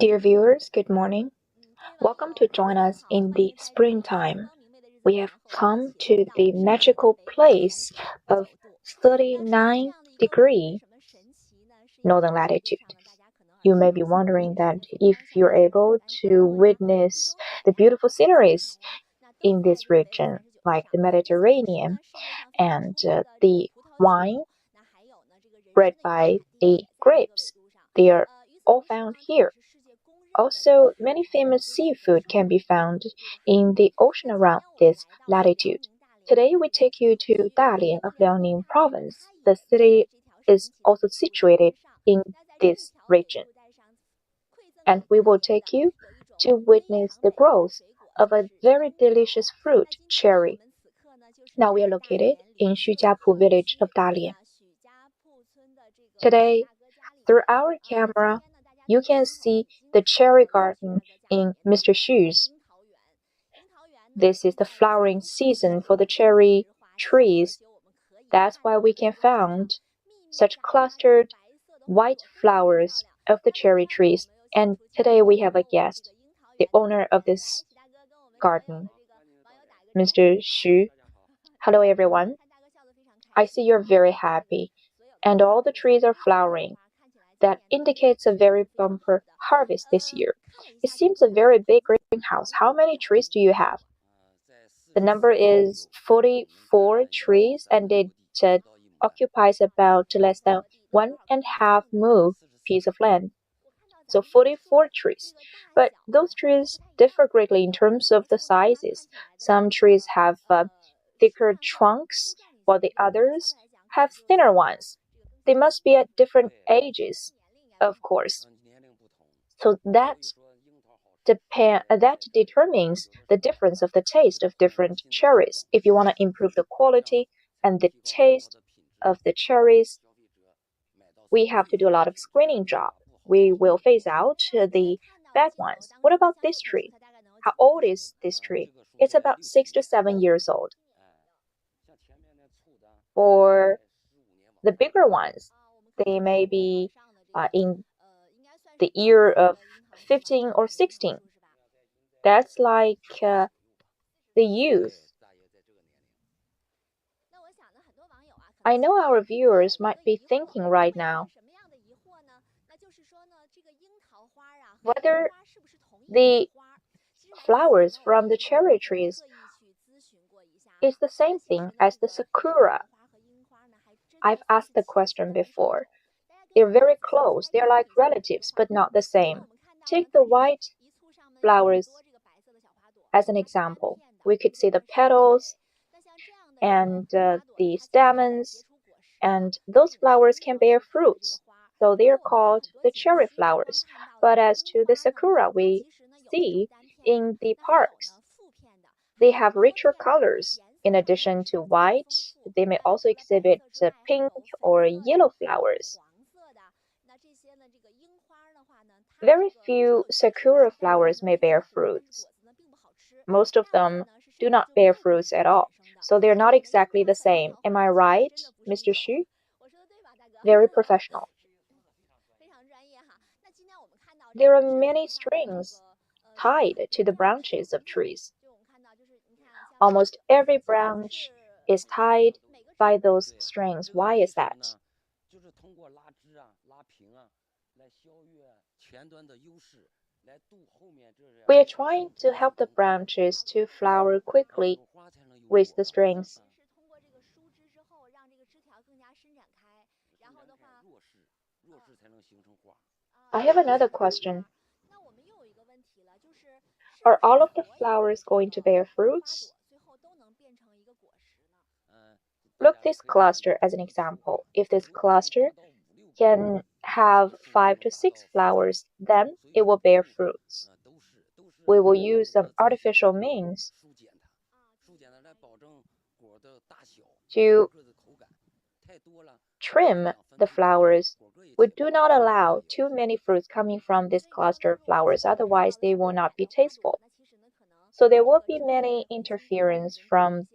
Dear viewers, good morning. Welcome to join us in the springtime. We have come to the magical place of 39° northern latitude. You may be wondering that if you're able to witness the beautiful sceneries in this region, like the Mediterranean and the wine bred by the grapes, they are all found here. Also, many famous seafood can be found in the ocean around this latitude. Today, we take you to Dalian of Liaoning Province. The city is also situated in this region. And we will take you to witness the growth of a very delicious fruit, cherry. Now we are located in Xujiapu village of Dalian. Today, through our camera, you can see the cherry garden in Mr. Xu's. This is the flowering season for the cherry trees. That's why we can find such clustered white flowers of the cherry trees. And today we have a guest, the owner of this garden, Mr. Xu. Hello everyone. I see you're very happy, and all the trees are flowering. That indicates a very bumper harvest this year. It seems a very big greenhouse. How many trees do you have? The number is 44 trees, and it occupies about less than 1.5 move piece of land. So 44 trees. But those trees differ greatly in terms of the sizes. Some trees have thicker trunks, while the others have thinner ones. They must be at different ages, of course. So that determines the difference of the taste of different cherries. If you want to improve the quality and the taste of the cherries, we have to do a lot of screening job. We will phase out the bad ones. What about this tree? How old is this tree? It's about 6 to 7 years old. For the bigger ones, they may be in the year of 15 or 16. That's like the youth. I know our viewers might be thinking right now whether the flowers from the cherry trees is the same thing as the sakura. I've asked the question before. They're very close. They're like relatives, but not the same. Take the white flowers as an example. We could see the petals and the stamens, and those flowers can bear fruits. So they are called the cherry flowers. But as to the sakura we see in the parks, they have richer colors. In addition to white, they may also exhibit pink or yellow flowers. Very few sakura flowers may bear fruits. Most of them do not bear fruits at all, so they're not exactly the same. Am I right, Mr. Xu? Very professional. There are many strings tied to the branches of trees. Almost every branch is tied by those strings. Why is that? We are trying to help the branches to flower quickly with the strings. I have another question. Are all of the flowers going to bear fruits? Look this cluster as an example. If this cluster can have 5 to 6 flowers, then it will bear fruits. We will use some artificial means to trim the flowers. We do not allow too many fruits coming from this cluster of flowers, otherwise they will not be tasteful. So there will be many interference from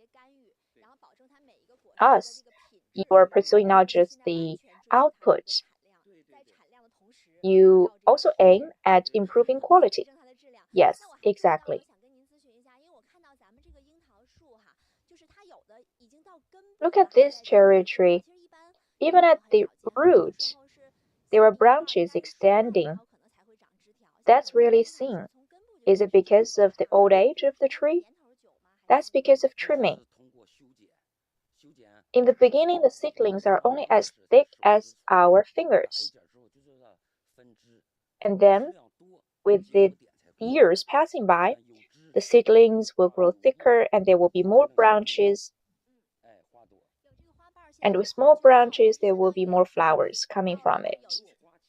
us. You are pursuing not just the output, you also aim at improving quality. Yes, exactly. Look at this cherry tree. Even at the root, there are branches extending. That's really seen. Is it because of the old age of the tree? That's because of trimming. In the beginning, the seedlings are only as thick as our fingers. And then, with the years passing by, the seedlings will grow thicker and there will be more branches. And with more branches, there will be more flowers coming from it.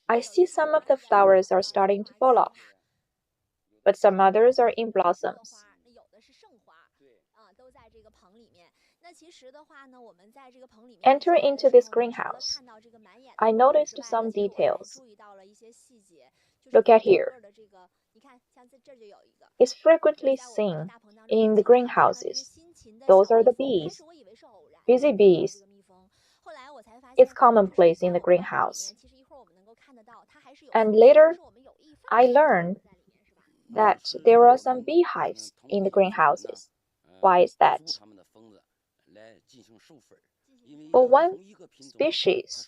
I see some of the flowers are starting to fall off, but some others are in blossoms. Enter into this greenhouse. I noticed some details. Look at here. It's frequently seen in the greenhouses. Those are the bees, busy bees. It's commonplace in the greenhouse. And later, I learned that there are some beehives in the greenhouses. Why is that? For one species,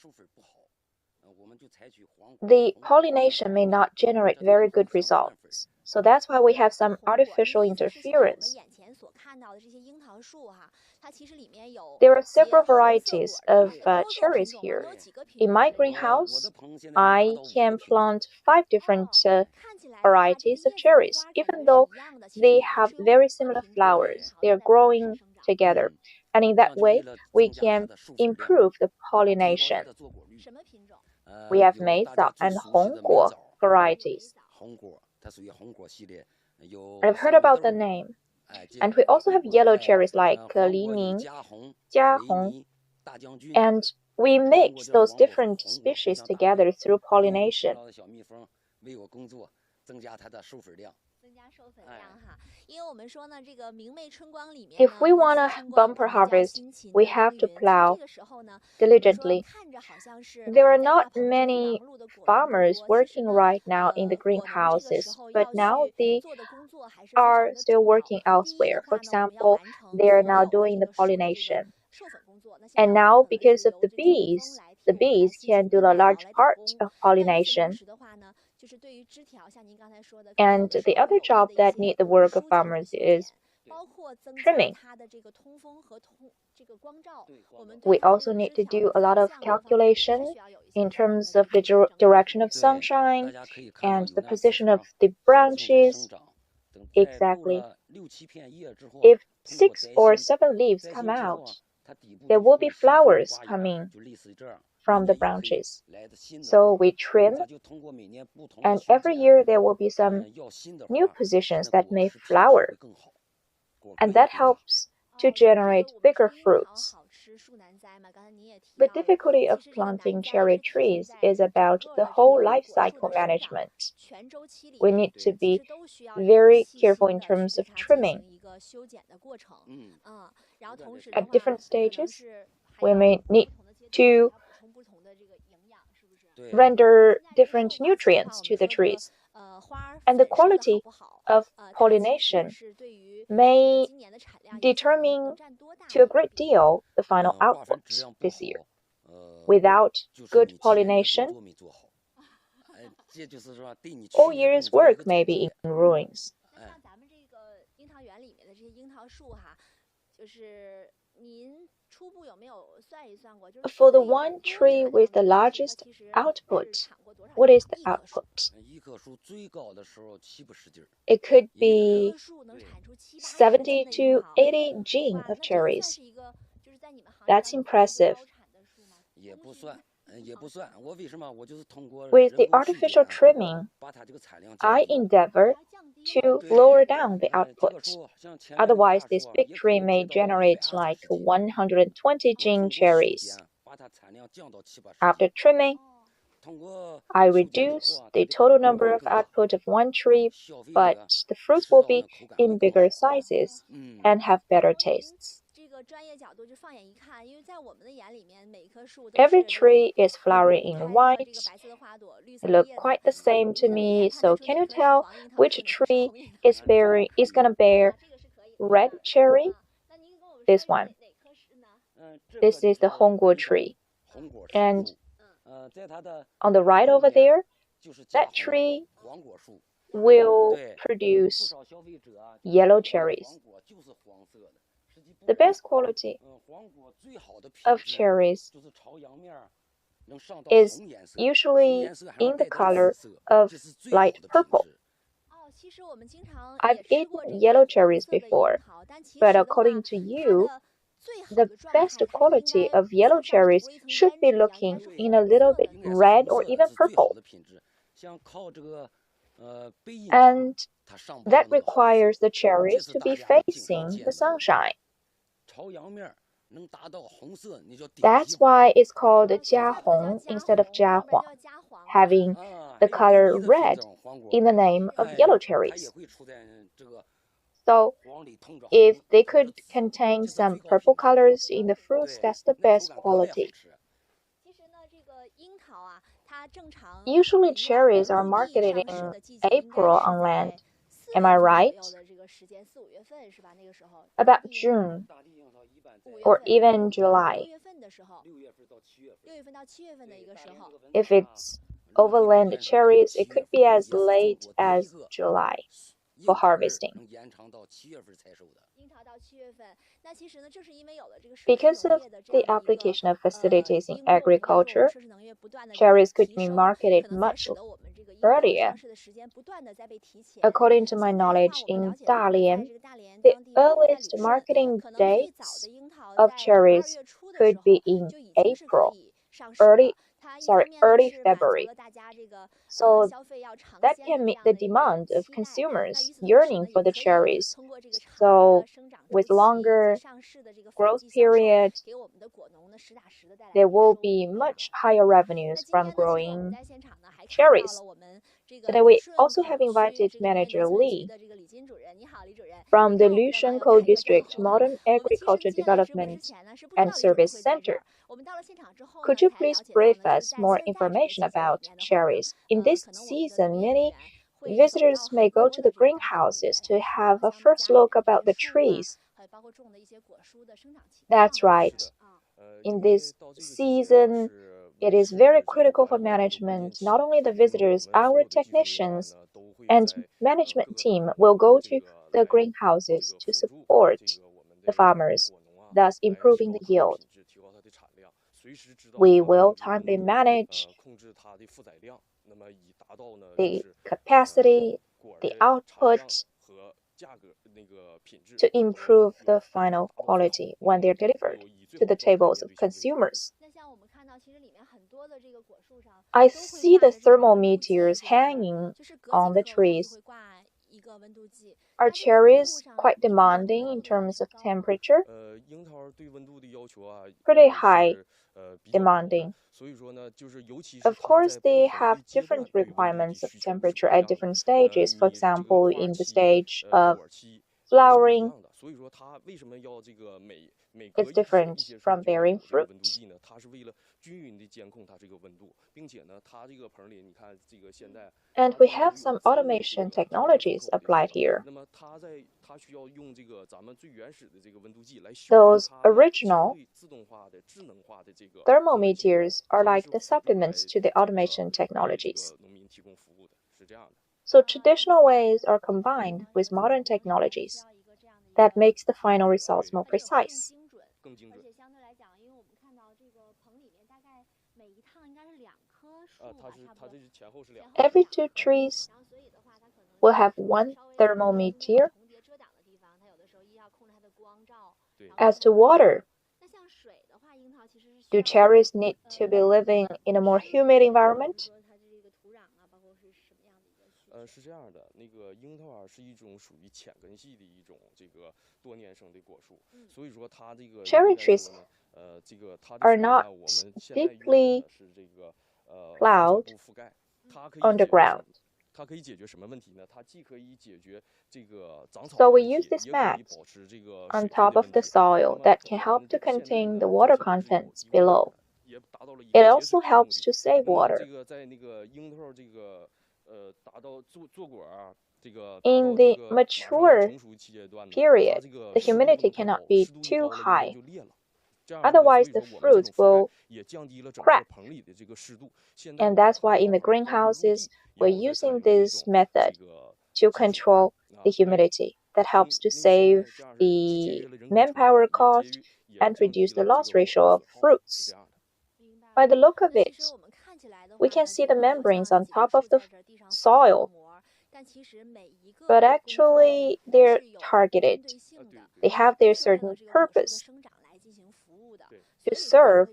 the pollination may not generate very good results. So that's why we have some artificial interference. There are several varieties of cherries here. In my greenhouse, I can plant 5 different varieties of cherries. Even though they have very similar flowers, they are growing together. And in that way, we can improve the pollination. We have 梅枣 and 红果 varieties. I've heard about the name. And we also have yellow cherries like Liaoning, Jiahong, and we mix those different species together through pollination. If we want a bumper harvest, we have to plow diligently. There are not many farmers working right now in the greenhouses, but now they are still working elsewhere. For example, they are now doing the pollination. And now, because of the bees can do a large part of pollination. And the other job that need the work of farmers is trimming. We also need to do a lot of calculation in terms of the direction of sunshine and the position of the branches. Exactly. If 6 or 7 leaves come out, there will be flowers coming from the branches. So we trim, and every year there will be some new positions that may flower, and that helps to generate bigger fruits. The difficulty of planting cherry trees is about the whole life cycle management. We need to be very careful in terms of trimming. At different stages, we may need to render different nutrients to the trees. And the quality of pollination may determine to a great deal the final output this year. Without good pollination, all year's work may be in ruins. For the one tree with the largest output, what is the output? It could be 70 to 80 jing of cherries. That's impressive. With the artificial trimming, I endeavor to lower down the output. Otherwise, this big tree may generate like 120 jing cherries. After trimming, I reduce the total number of output of one tree, but the fruits will be in bigger sizes and have better tastes. Every tree is flowering in white. They look quite the same to me, so can you tell which tree is gonna bear red cherry? This one. This is the Hongguo tree. And on the right over there, that tree will produce yellow cherries. The best quality of cherries is usually in the color of light purple. I've eaten yellow cherries before, but according to you, the best quality of yellow cherries should be looking in a little bit red or even purple. And that requires the cherries to be facing the sunshine. That's why it's called jiahong instead of jiahuang, having the color red in the name of yellow cherries. So, if they could contain some purple colors in the fruits, that's the best quality. Usually cherries are marketed in April on land. Am I right? About June or even July. If it's overland cherries, it could be as late as July for harvesting. Because of the application of facilities in agriculture, cherries could be marketed much earlier. According to my knowledge, in Dalian, the earliest marketing dates of cherries could be in April, early February. So that can meet the demand of consumers yearning for the cherries. So with longer growth period, there will be much higher revenues from growing cherries. Today we also have invited Manager Li from the Lushenkou District Modern Agriculture Development and Service Center. Could you please brief us more information about cherries? In this season, many visitors may go to the greenhouses to have a first look about the trees. That's right. In this season, it is very critical for management. Not only the visitors, our technicians and management team will go to the greenhouses to support the farmers, thus improving the yield. We will timely manage the capacity, the output to improve the final quality when they're delivered to the tables of consumers. I see the thermometers hanging on the trees. Are cherries quite demanding in terms of temperature? Pretty high demanding. Of course, they have different requirements of temperature at different stages. For example, in the stage of flowering, it's different from bearing fruit. And we have some automation technologies applied here. Those original thermometers are like the supplements to the automation technologies. So traditional ways are combined with modern technologies. That makes the final results more precise. Every 2 trees will have 1 thermometer. As to water, do cherries need to be living in a more humid environment? Cherry trees are not deeply plowed underground. So we use this mat on top of the soil that can help to contain the water contents below. It also helps to save water. In the mature period, the humidity cannot be too high. Otherwise, the fruits will crack. And that's why in the greenhouses, we're using this method to control the humidity. That helps to save the manpower cost and reduce the loss ratio of fruits. By the look of it, we can see the membranes on top of the soil, but actually they're targeted. They have their certain purpose to serve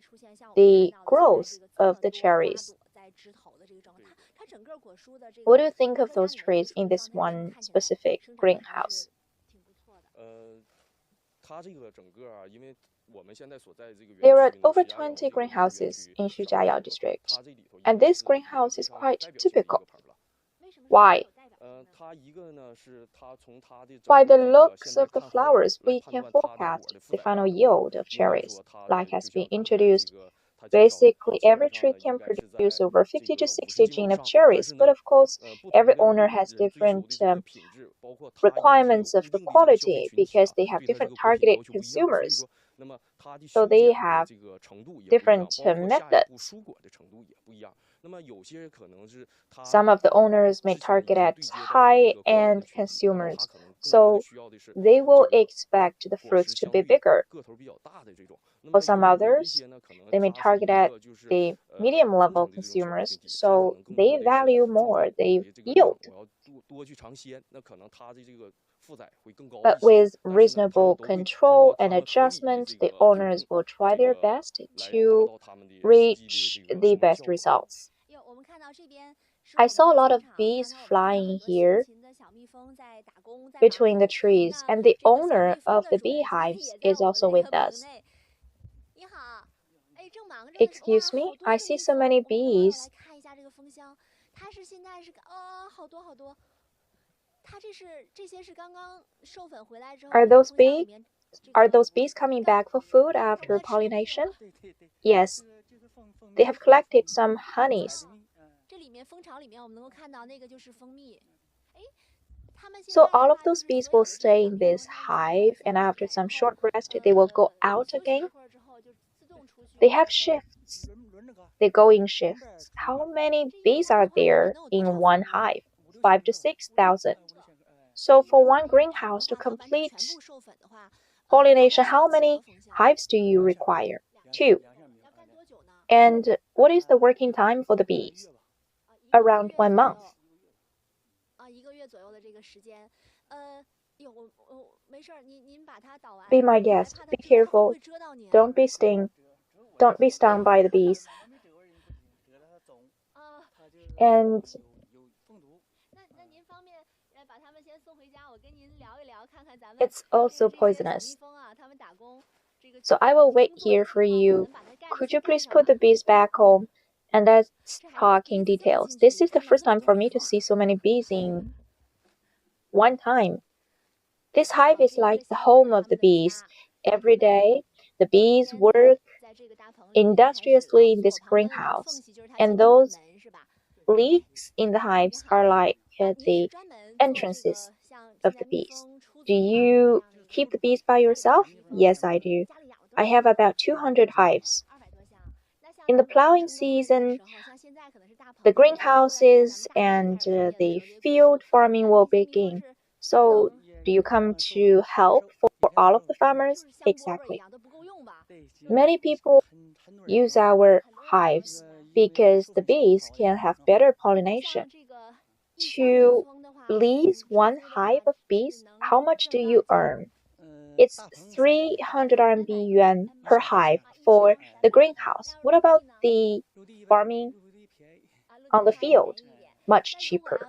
the growth of the cherries. What do you think of those trees in this one specific greenhouse? There are over 20 greenhouses in Shijiayao district, and this greenhouse is quite typical. Why? By the looks of the flowers, we can forecast the final yield of cherries, like has been introduced. Basically, every tree can produce over 50 to 60 gene of cherries, but of course, every owner has different requirements of the quality because they have different targeted consumers. So they have different methods. Some of the owners may target at high-end consumers, so they will expect the fruits to be bigger. For some others, they may target at the medium-level consumers, so they value more the yield. But with reasonable control and adjustment, the owners will try their best to reach the best results. I saw a lot of bees flying here between the trees, and the owner of the beehives is also with us. Excuse me, I see so many bees. Are those bees coming back for food after pollination? Yes. They have collected some honeys. So all of those bees will stay in this hive, and after some short rest, they will go out again. They have shifts. They go in shifts. How many bees are there in one hive? 5,000 to 6,000. So for one greenhouse to complete pollination, how many hives do you require? 2. And what is the working time for the bees? Around 1 month. Be my guest. Be careful. Don't be stung by the bees. And it's also poisonous. So I will wait here for you. Could you please put the bees back home? And let's talk in details. This is the first time for me to see so many bees in one time. This hive is like the home of the bees. Every day, the bees work industriously in this greenhouse, and those leaks in the hives are like the entrances of the bees. Do you keep the bees by yourself? Yes, I do. I have about 200 hives. In the plowing season, the greenhouses and the field farming will begin. So, do you come to help for all of the farmers? Exactly. Many people use our hives because the bees can have better pollination. To lease one hive of bees, how much do you earn? It's 300 RMB yuan per hive for the greenhouse. What about the farming on the field? Much cheaper.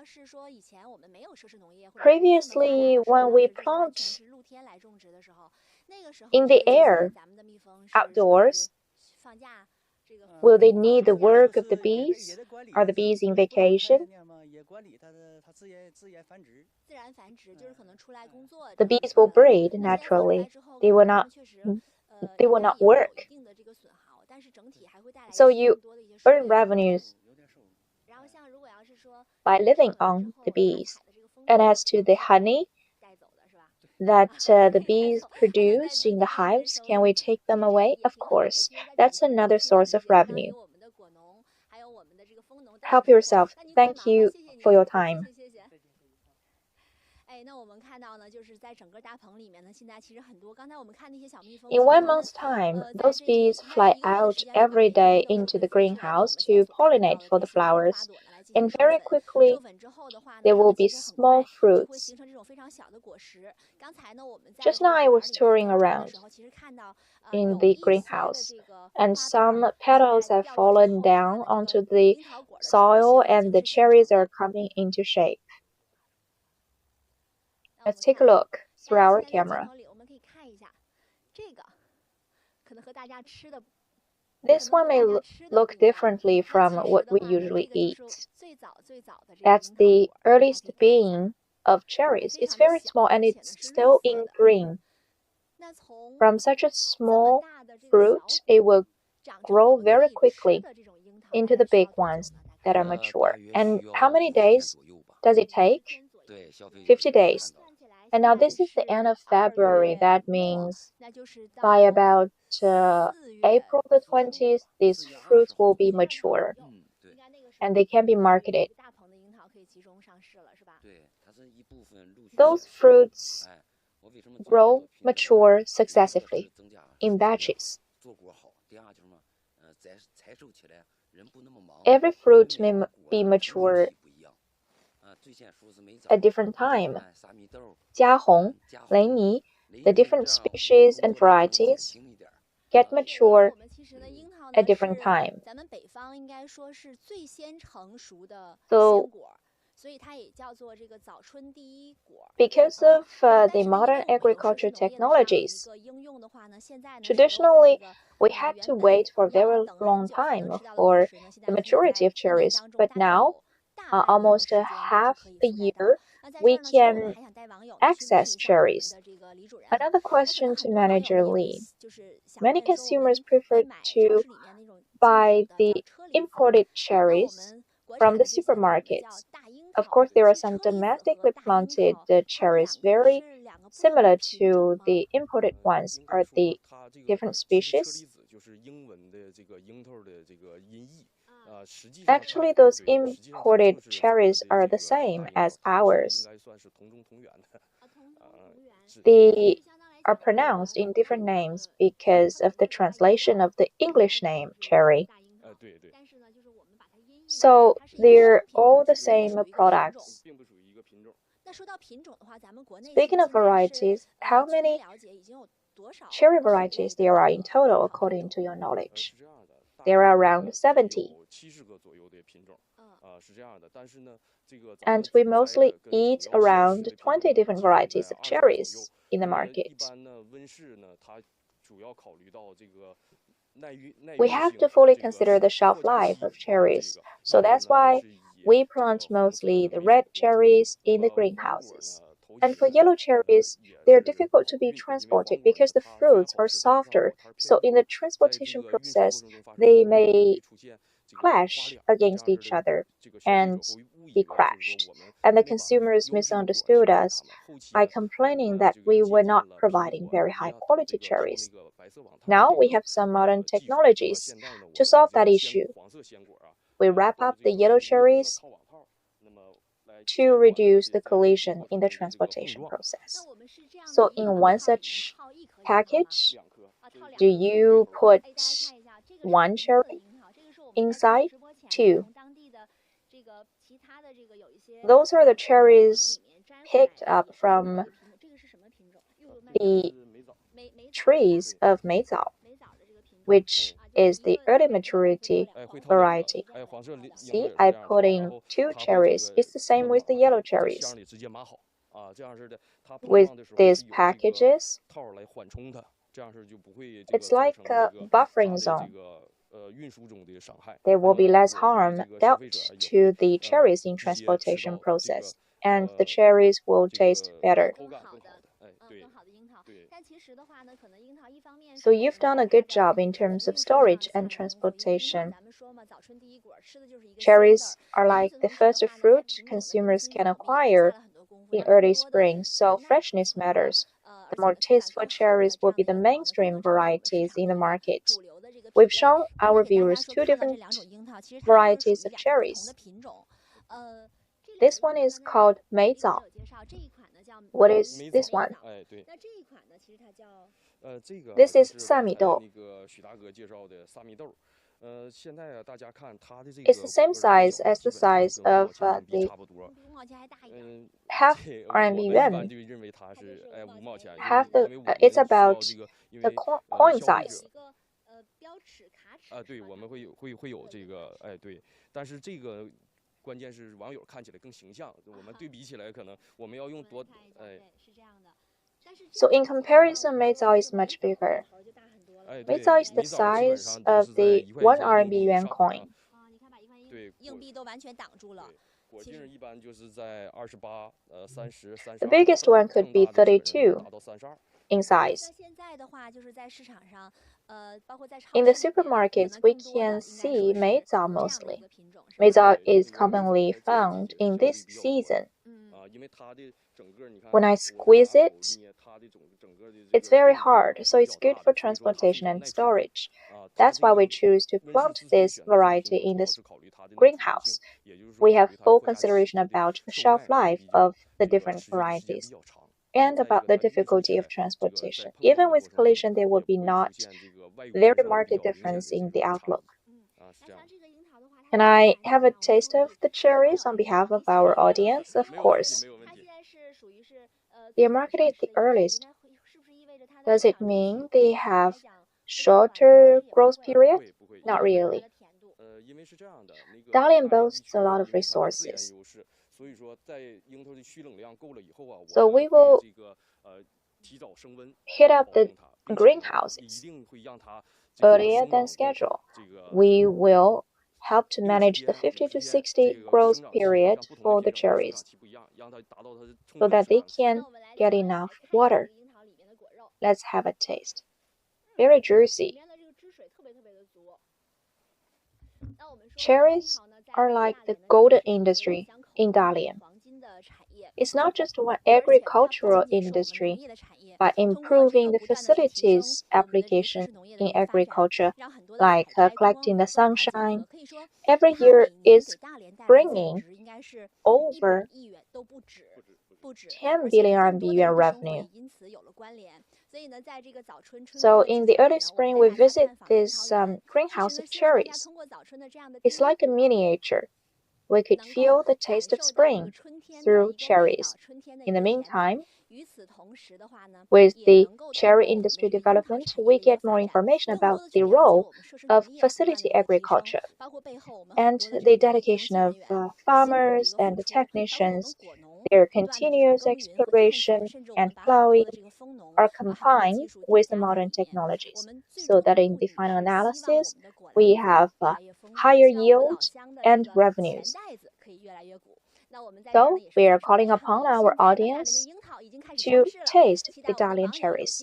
Previously, when we plant in the air, outdoors, will they need the work of the bees? Are the bees in vacation? The bees will breed naturally. They will not work. So you earn revenues by living on the bees. And as to the honey that the bees produce in the hives, can we take them away? Of course. That's another source of revenue. Help yourself. Thank you for your time. In 1 month's time, those bees fly out every day into the greenhouse to pollinate for the flowers, and very quickly there will be small fruits. Just now I was touring around in the greenhouse, and some petals have fallen down onto the soil and the cherries are coming into shape. Let's take a look through our camera. This one may look differently from what we usually eat. That's the earliest bean of cherries. It's very small and it's still in green. From such a small fruit, it will grow very quickly into the big ones that are mature. And how many days does it take? 50 days. And now this is the end of February. That means by about April the 20th, these fruits will be mature and they can be marketed. Those fruits grow, mature successively in batches. Every fruit may be mature at different time. Jiahong, Leini, the different species and varieties get mature at different time. So, because of the modern agriculture technologies, traditionally we had to wait for a very long time for the maturity of cherries, but now, almost half a year, we can access cherries. Another question to Manager Lee. Many consumers prefer to buy the imported cherries from the supermarkets. Of course, there are some domestically planted cherries very similar to the imported ones. Are the different species? Actually, those imported cherries are the same as ours. They are pronounced in different names because of the translation of the English name cherry. So they're all the same products. Speaking of varieties, how many cherry varieties there are in total according to your knowledge? There are around 70. And we mostly eat around 20 different varieties of cherries in the market. We have to fully consider the shelf life of cherries, so that's why we plant mostly the red cherries in the greenhouses. And for yellow cherries, they're difficult to be transported because the fruits are softer, so in the transportation process, they may clash against each other and be crushed. And the consumers misunderstood us by complaining that we were not providing very high quality cherries. Now we have some modern technologies to solve that issue. We wrap up the yellow cherries to reduce the collision in the transportation process. So in one such package, do you put one cherry inside? Two. Those are the cherries picked up from the trees of Meizao, which is the early maturity variety. See, I put in two cherries. It's the same with the yellow cherries. With these packages, it's like a buffering zone. There will be less harm dealt to the cherries in transportation process, and the cherries will taste better. So you've done a good job in terms of storage and transportation. Cherries are like the first fruit consumers can acquire in early spring, so freshness matters. The more tasteful cherries will be the mainstream varieties in the market. We've shown our viewers two different varieties of cherries. This one is called 梅枣. What is this one? This is 赛米豆. It's the same size as the size of the half RMB yuan. It's about the coin size. So in comparison, 梅枣 is much bigger. 梅枣 is the size of the 1 RMB yuan coin. The biggest one could be 32 in size. In the supermarkets, we can see 梅枣 mostly. 梅枣 is commonly found in this season. When I squeeze it, it's very hard, so it's good for transportation and storage. That's why we choose to plant this variety in this greenhouse. We have full consideration about the shelf life of the different varieties and about the difficulty of transportation. Even with collision, there will be not very marked difference in the outlook. Can I have a taste of the cherries on behalf of our audience? Of course. They are marketed the earliest. Does it mean they have shorter growth period? Not really. Dalian boasts a lot of resources. So we will heat up the greenhouses earlier than scheduled. We will help to manage the 50 to 60 growth period for the cherries so that they can get enough water. Let's have a taste. Very juicy. Cherries are like the golden industry in Dalian. It's not just one agricultural industry. By improving the facilities application in agriculture, like collecting the sunshine, every year is bringing over 10 billion RMB yuan revenue. So in the early spring, we visit this greenhouse of cherries. It's like a miniature. We could feel the taste of spring through cherries. In the meantime, with the cherry industry development, we get more information about the role of facility agriculture and the dedication of farmers and the technicians. Their continuous exploration and plowing are combined with the modern technologies, so that in the final analysis, we have higher yield and revenues. So we are calling upon our audience to taste the Dalian cherries.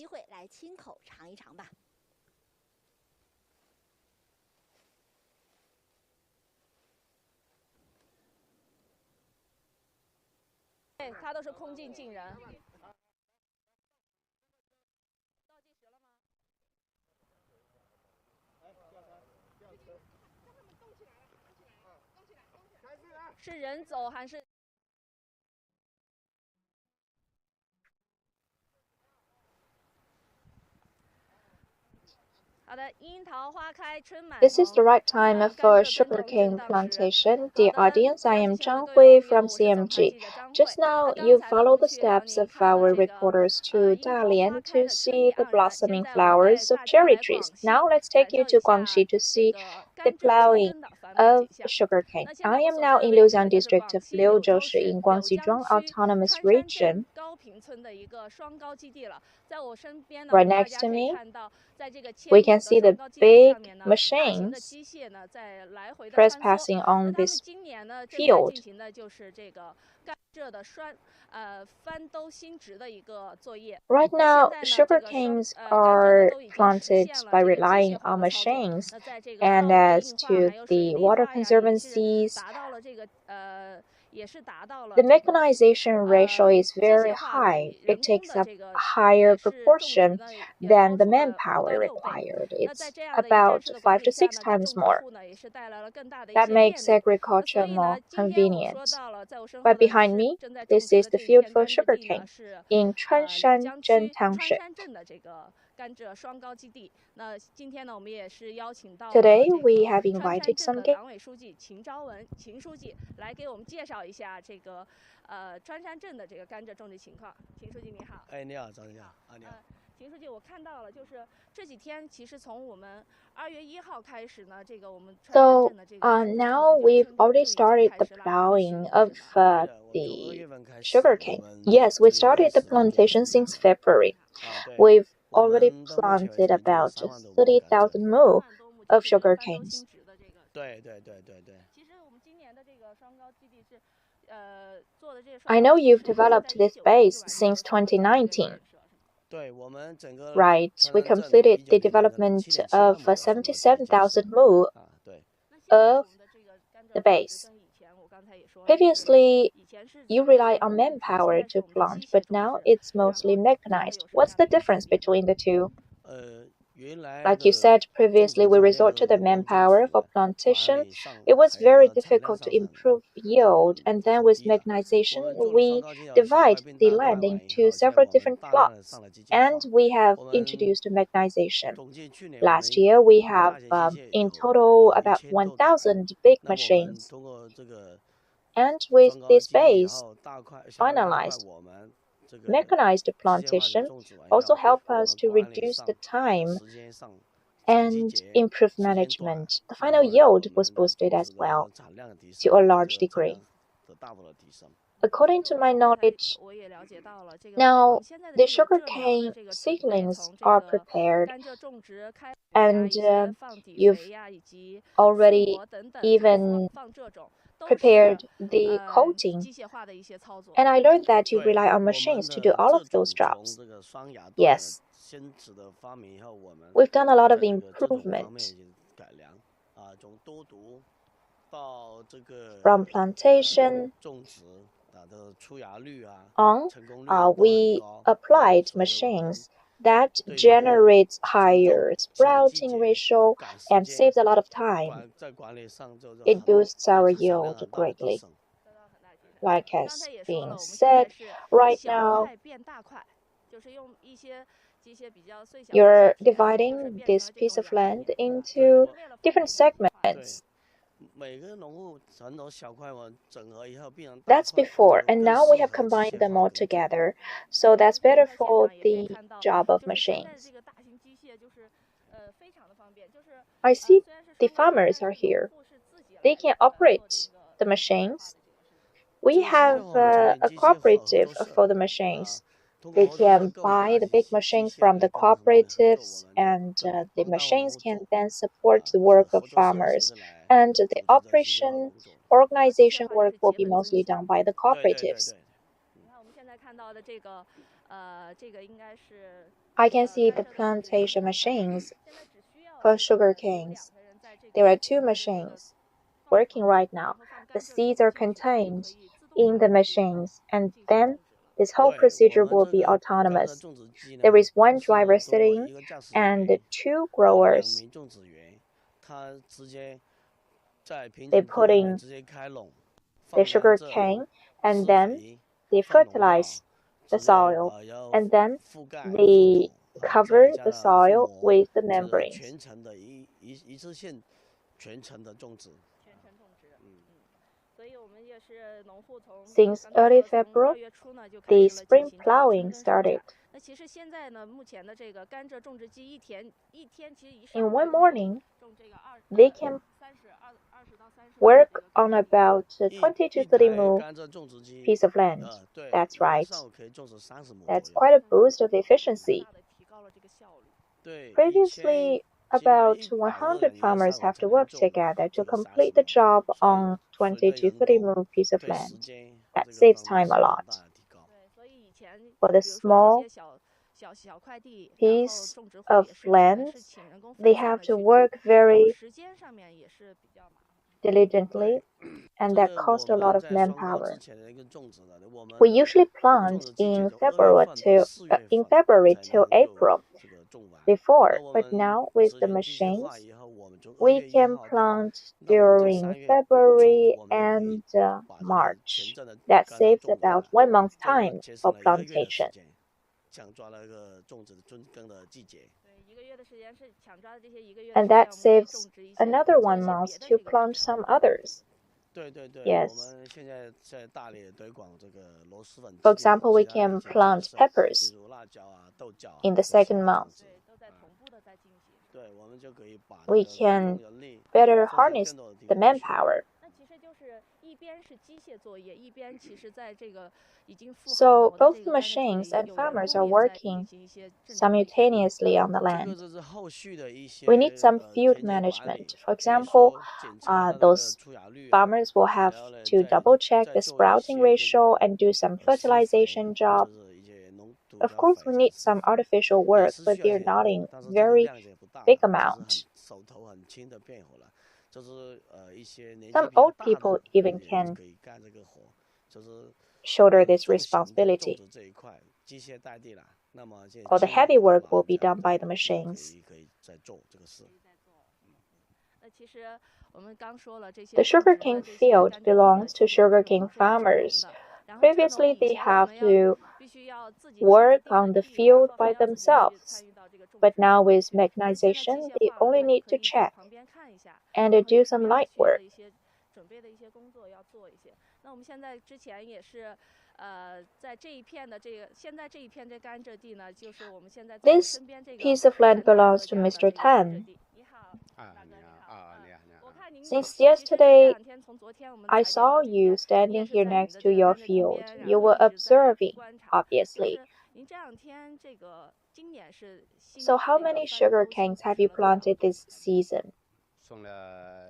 This is the right time for sugarcane plantation. Dear audience, I am Zhang Hui from CMG. Just now, you followed the steps of our reporters to Dalian to see the blossoming flowers of cherry trees. Now let's take you to Guangxi to see the plowing of sugarcane. I am now in Liujiang district of Liuzhoushi in Guangxi Zhuang Autonomous Region. Right next to me, we can see the big machines trespassing on this field. Right now, sugar canes are planted by relying on machines, and as to the water conservancies, the mechanization ratio is very high. It takes up a higher proportion than the manpower required. It's about 5 to 6 times more. That makes agriculture more convenient. But behind me, this is the field for sugarcane in Chuanshan Township. Today, we have invited some guests. So now we've already started the plowing of the sugarcane. Yes, we started the plantation since February. We've already planted about 30,000 mu of sugarcanes. I know you've developed this base since 2019. Right, we completed the development of 77,000 mu of the base. Previously, you rely on manpower to plant, but now it's mostly mechanized. What's the difference between the two? Like you said previously, we resort to the manpower for plantation. It was very difficult to improve yield, and then with mechanization, we divide the land into several different plots, and we have introduced mechanization. Last year, we have in total about 1,000 big machines. And with this base finalized, mechanized plantation also help us to reduce the time and improve management. The final yield was boosted as well to a large degree. According to my knowledge, now the sugarcane seedlings are prepared, and you've already even prepared the coating. And I learned that you rely on machines to do all of those jobs. Yes. We've done a lot of improvement. From plantation on, we applied machines that generates higher sprouting ratio and saves a lot of time. It boosts our yield greatly. Like has been said, right now you're dividing this piece of land into different segments. That's before, and now we have combined them all together, so that's better for the job of machines. I see the farmers are here. They can operate the machines. We have a cooperative for the machines. They can buy the big machines from the cooperatives, and the machines can then support the work of farmers. And the operation organization work will be mostly done by the cooperatives. I can see the plantation machines for sugar canes. There are two machines working right now. The seeds are contained in the machines, and then this whole procedure will be autonomous. There is one driver sitting and two growers. They put in the sugar cane, and then they fertilize the soil, and then they cover the soil with the membranes. Since early February, the spring plowing started. In one morning, they can work on about 20 to 30 mu piece of land. That's right. That's quite a boost of efficiency. Previously, about 100 farmers have to work together to complete the job on 20 to 30 mu piece of land. That saves time a lot. For the small piece of land, they have to work very diligently, and that costs a lot of manpower. We usually plant in February till April before, but now with the machines, we can plant during February and March. That saves about 1 month's time for plantation. And that saves another 1 month to plant some others. Yes. For example, we can plant peppers in the second month. We can better harness the manpower. So both the machines and farmers are working simultaneously on the land. We need some field management. For example, those farmers will have to double check the sprouting ratio and do some fertilization job. Of course, we need some artificial work, but they're not in very big amount. Some old people even can shoulder this responsibility. All the heavy work will be done by the machines. The sugarcane field belongs to sugarcane farmers. Previously, they have to work on the field by themselves, but now with mechanization, they only need to check and do some light work. This piece of land belongs to Mr. Tan. Since yesterday, I saw you standing here next to your field. You were observing, obviously. So how many sugar canes have you planted this season?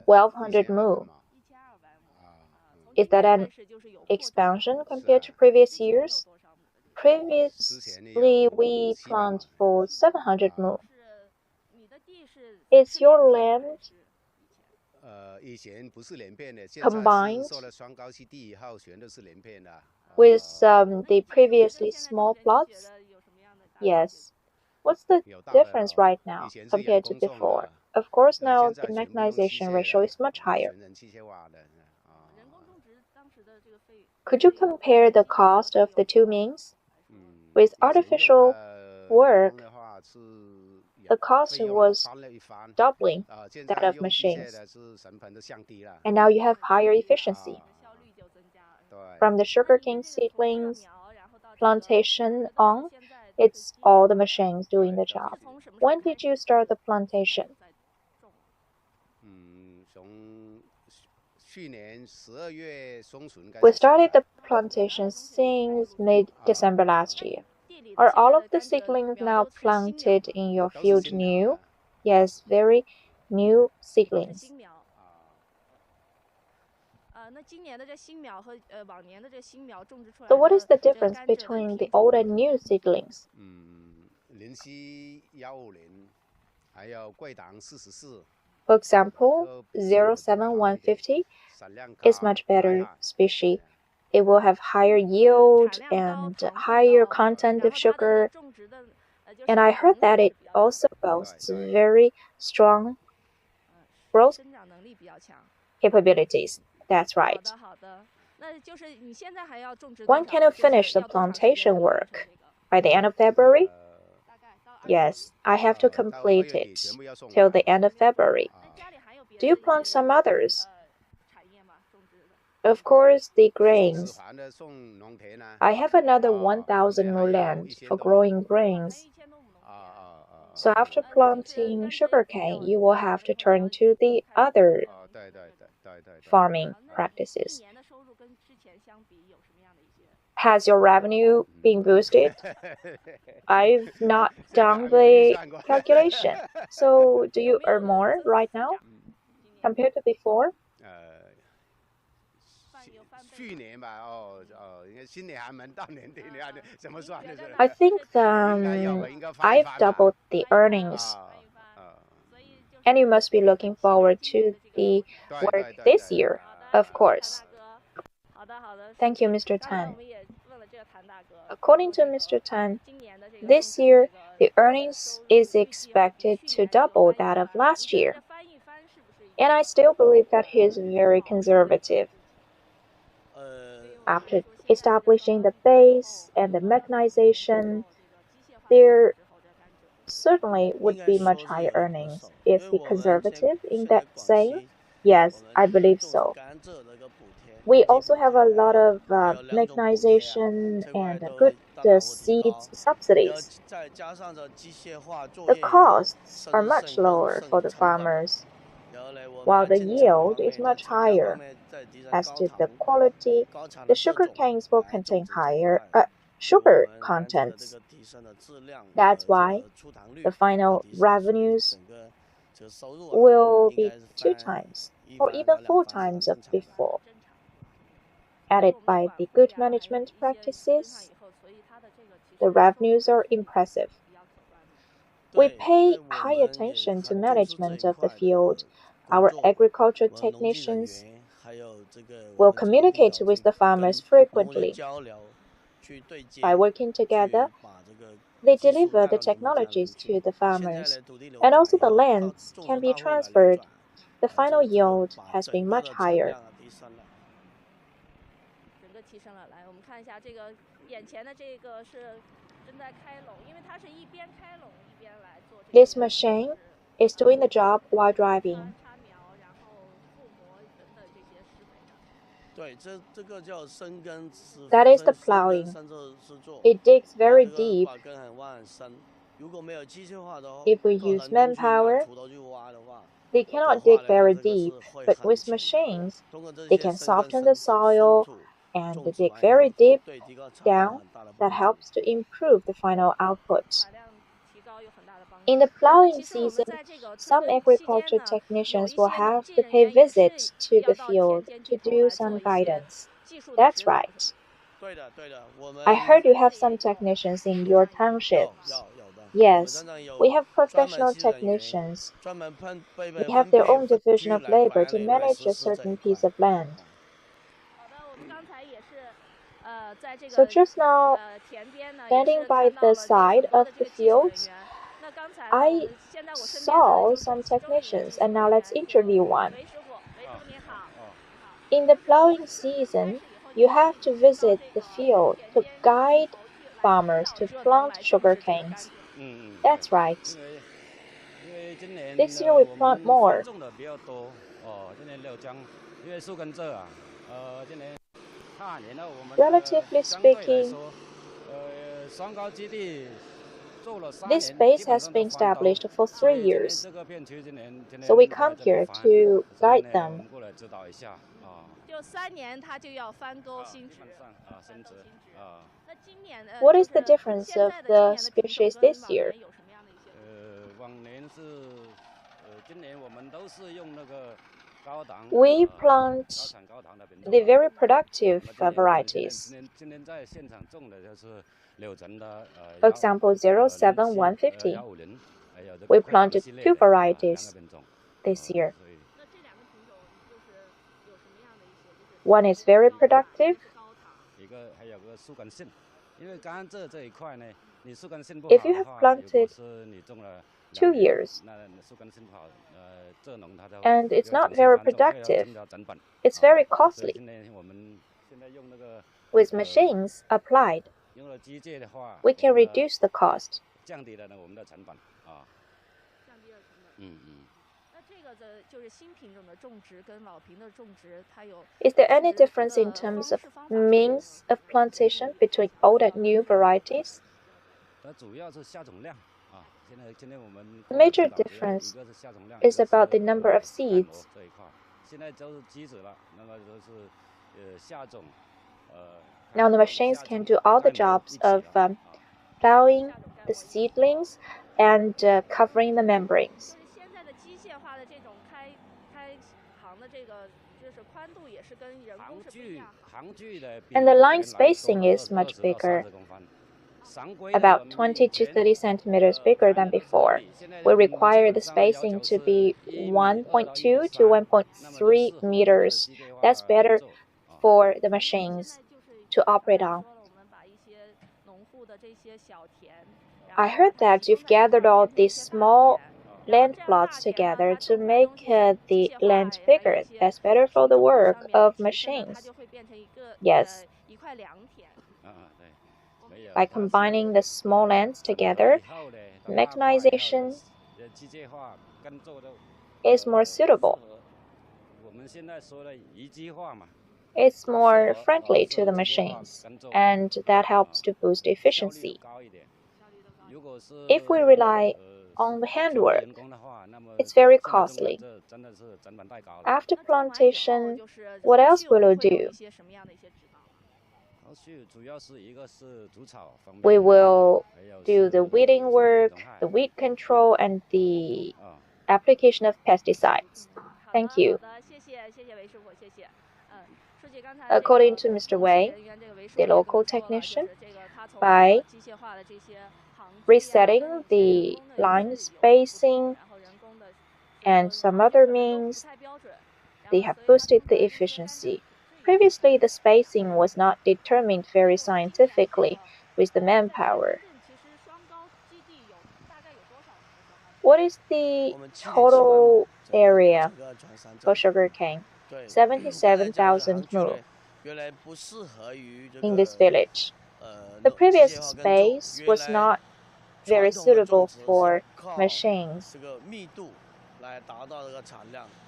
1,200 mu. Is that an expansion compared to previous years? Previously, we plant for 700 mu. Is your land combined with the previously small plots? Yes. What's the difference right now compared to before? Of course, now the mechanization ratio is much higher. Could you compare the cost of the two means? With artificial work, the cost was doubling that of machines. And now you have higher efficiency. From the sugarcane seedlings, plantation on, it's all the machines doing the job. When did you start the plantation? We started the plantation since mid-December last year. Are all of the seedlings now planted in your field new? Yes, very new seedlings. So what is the difference between the old and new seedlings? For example, 07150 is much better species. It will have higher yield and higher content of sugar. And I heard that it also boasts very strong growth capabilities. That's right. When can you finish the plantation work? By the end of February? Yes, I have to complete it till the end of February. Do you plant some others? Of course, the grains. I have another 1,000 mu land for growing grains. So after planting sugarcane, you will have to turn to the other farming practices. Has your revenue been boosted? I've not done the calculation. So do you earn more right now compared to before? I think I've doubled the earnings, and you must be looking forward to the work this year, of course. Thank you, Mr. Tan. According to Mr. Tan, this year the earnings is expected to double that of last year. And I still believe that he is very conservative. After establishing the base and the mechanization, there certainly would be much higher earnings. Is he conservative in that saying? Yes, I believe so. We also have a lot of mechanization and good seeds subsidies. The costs are much lower for the farmers, while the yield is much higher. As to the quality, the sugar canes will contain higher sugar contents. That's why the final revenues will be 2 times or even 4 times of before. Added by the good management practices, the revenues are impressive. We pay high attention to management of the field. Our agriculture technicians will communicate with the farmers frequently. By working together, they deliver the technologies to the farmers, and also the lands can be transferred. The final yield has been much higher. This machine is doing the job while driving. That is the plowing. It digs very deep. If we use manpower, they cannot dig very deep, but with machines, they can soften the soil and dig very deep down. That helps to improve the final output. In the plowing season, some agriculture technicians will have to pay visits to the field to do some guidance. That's right. I heard you have some technicians in your townships. Yes, we have professional technicians. They have their own division of labor to manage a certain piece of land. So just now, standing by the side of the fields, I saw some technicians, and now let's interview one. In the plowing season, you have to visit the field to guide farmers to plant sugar canes. That's right. This year we plant more. Relatively speaking, this base has been established for 3 years, so we come here to guide them. What is the difference of the species this year? We plant the very productive varieties. For example, 07150. We planted 2 varieties this year. One is very productive. If you have planted 2 years and it's not very productive, it's very costly. With machines applied, we can reduce the cost. Is there any difference in terms of means of plantation between old and new varieties? The major difference is about the number of seeds. Now the machines can do all the jobs of plowing the seedlings and covering the membranes. And the line spacing is much bigger, about 20 to 30 centimeters bigger than before. We require the spacing to be 1.2 to 1.3 meters. That's better for the machines to operate on. I heard that you've gathered all these small land plots together to make the land bigger. That's better for the work of machines. Yes. By combining the small lands together, mechanization is more suitable. It's more friendly to the machines, and that helps to boost efficiency. If we rely on the handwork, it's very costly. After plantation, what else will you do? We will do the weeding work, the weed control, and the application of pesticides. Thank you. According to Mr. Wei, the local technician, by resetting the line spacing and some other means, they have boosted the efficiency. Previously, the spacing was not determined very scientifically with the manpower. What is the total area for sugarcane? 77,000 mu in this village. The previous space was not very suitable for machines.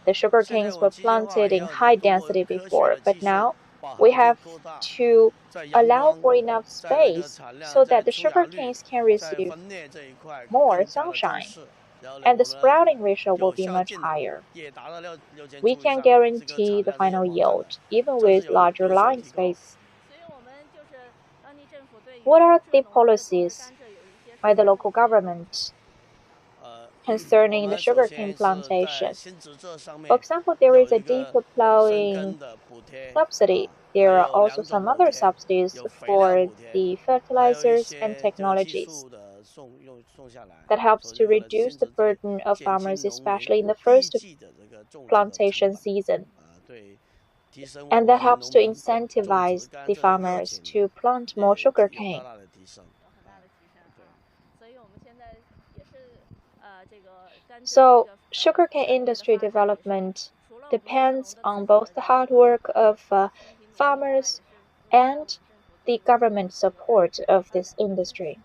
The sugar canes were planted in high density before, but now we have to allow for enough space so that the sugar canes can receive more sunshine, and the sprouting ratio will be much higher. We can guarantee the final yield, even with larger line space. What are the policies by the local government concerning the sugarcane plantation? For example, there is a deeper plowing subsidy. There are also some other subsidies for the fertilizers and technologies that helps to reduce the burden of farmers, especially in the first plantation season. And that helps to incentivize the farmers to plant more sugarcane. So, sugarcane industry development depends on both the hard work of farmers and the government support of this industry.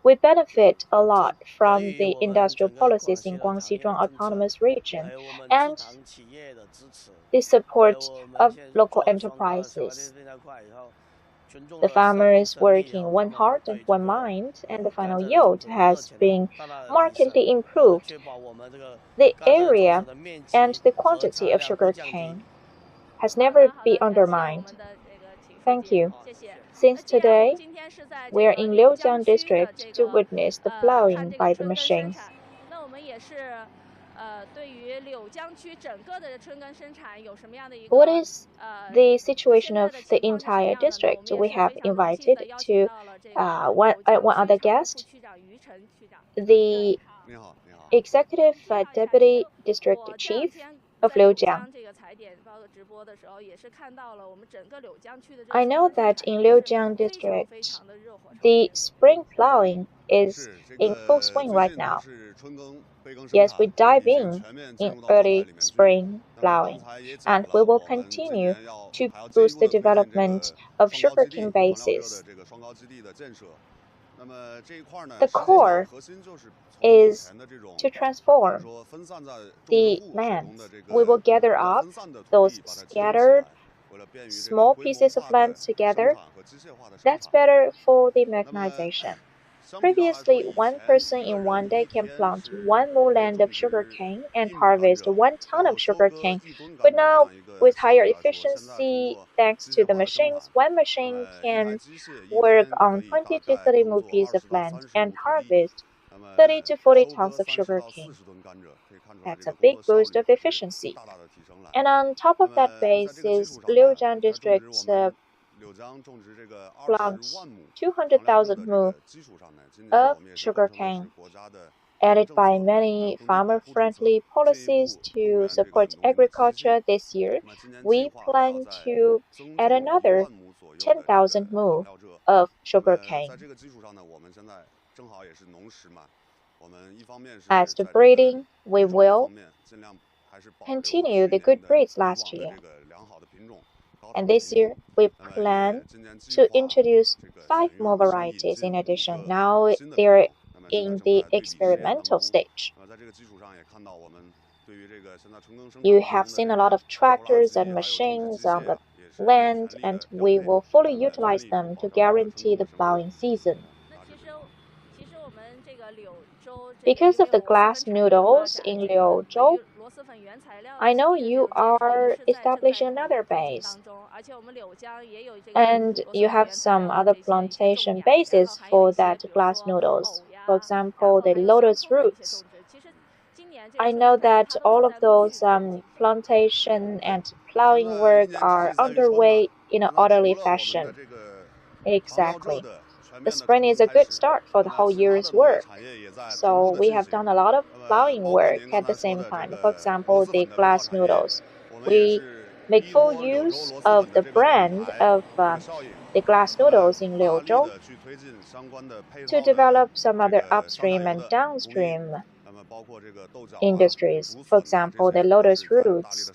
We benefit a lot from the industrial policies in Guangxi Zhuang Autonomous Region and the support of local enterprises. The farmers work in one heart and one mind, and the final yield has been markedly improved. The area and the quantity of sugarcane has never been undermined. Thank you. Since today, we are in Liaoning district to witness the plowing by the machines. What is the situation of the entire district? We have invited to one other guest, the Executive Deputy District Chief of Liaoning. I know that in Liaoning district, the spring plowing is in full swing right now. Yes, we dive in early spring plowing, and we will continue to boost the development of sugarcane bases. The core is to transform the lands. We will gather up those scattered small pieces of land together. That's better for the mechanization. Previously, one person in one day can plant one more land of sugarcane and harvest 1 ton of sugarcane. But now, with higher efficiency, thanks to the machines, one machine can work on 20 to 30 more pieces of land and harvest 30 to 40 tons of sugarcane. That's a big boost of efficiency. And on top of that basis, Liujiang district plants 200,000 mu of sugarcane. Added by many farmer-friendly policies to support agriculture this year, we plan to add another 10,000 mu of sugarcane. As to breeding, we will continue the good breeds last year. And this year, we plan to introduce 5 more varieties in addition. Now they're in the experimental stage. You have seen a lot of tractors and machines on the land, and we will fully utilize them to guarantee the plowing season. Because of the glass noodles in Liuzhou, I know you are establishing another base, and you have some other plantation bases for that glass noodles. For example, the lotus roots. I know that all of those plantation and plowing work are underway in an orderly fashion. Exactly. The spring is a good start for the whole year's work. So we have done a lot of plowing work at the same time. For example, the glass noodles. We make full use of the brand of the glass noodles in Liuzhou to develop some other upstream and downstream industries. For example, the lotus roots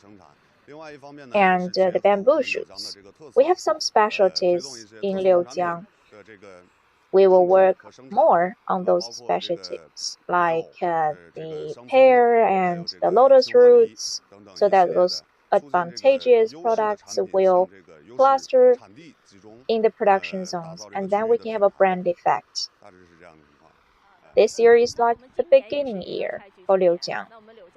and the bamboo shoots. We have some specialties in Liujiang. We will work more on those specialties like the pear and the lotus roots so that those advantageous products will cluster in the production zones, and then we can have a brand effect. This year is like the beginning year for Liujiang.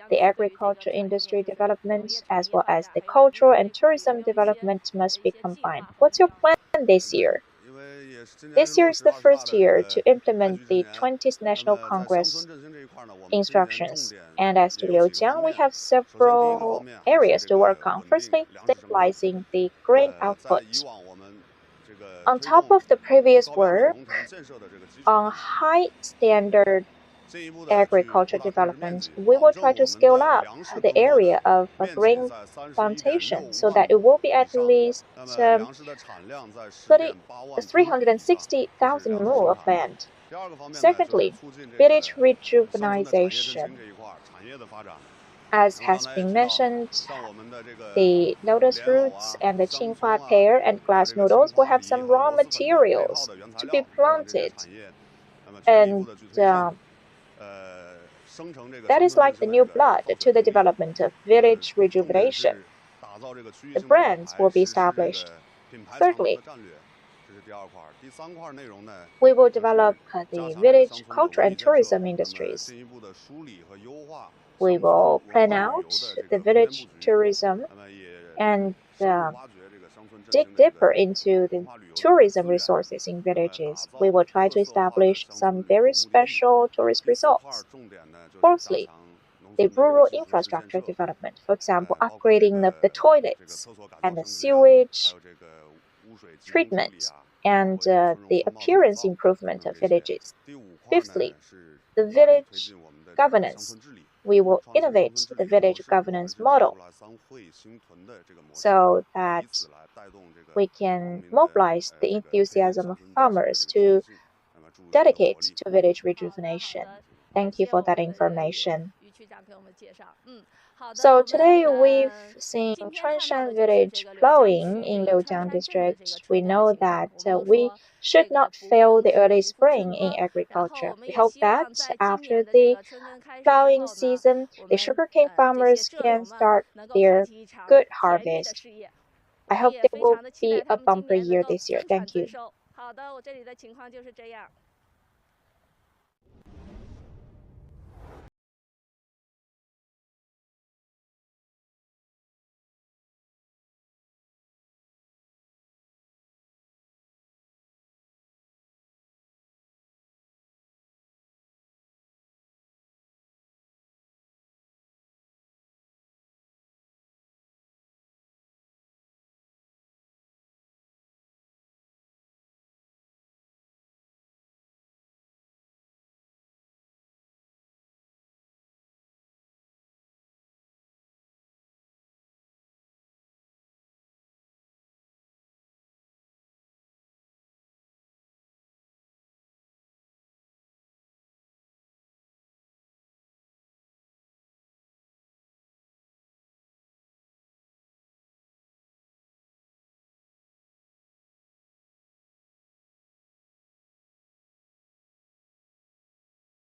The agriculture industry development as well as the cultural and tourism development must be combined. What's your plan this year? This year is the first year to implement the 20th National Congress instructions. And as to Liujiang, we have several areas to work on. Firstly, stabilizing the grain output. On top of the previous work on high standard agriculture development, we will try to scale up the area of a grain plantation so that it will be at least 360,000 mu of land. Secondly, village rejuvenization. As has been mentioned, the lotus roots and the Qinghua pear and glass noodles will have some raw materials to be planted, and that is like the new blood to the development of village rejuvenation. The brands will be established. Thirdly, we will develop the village culture and tourism industries. We will plan out the village tourism and dig deeper into the tourism resources in villages. We will try to establish some very special tourist resorts. Fourthly, the rural infrastructure development, for example, upgrading of the toilets and the sewage treatment and the appearance improvement of villages. Fifthly, the village governance. We will innovate the village governance model so that we can mobilize the enthusiasm of farmers to dedicate to village rejuvenation. Thank you for that information. So today we've seen Chuanshan village plowing in Liujiang district. We know that we should not fail the early spring in agriculture. We hope that after the plowing season, the sugarcane farmers can start their good harvest. I hope there will be a bumper year this year. Thank you.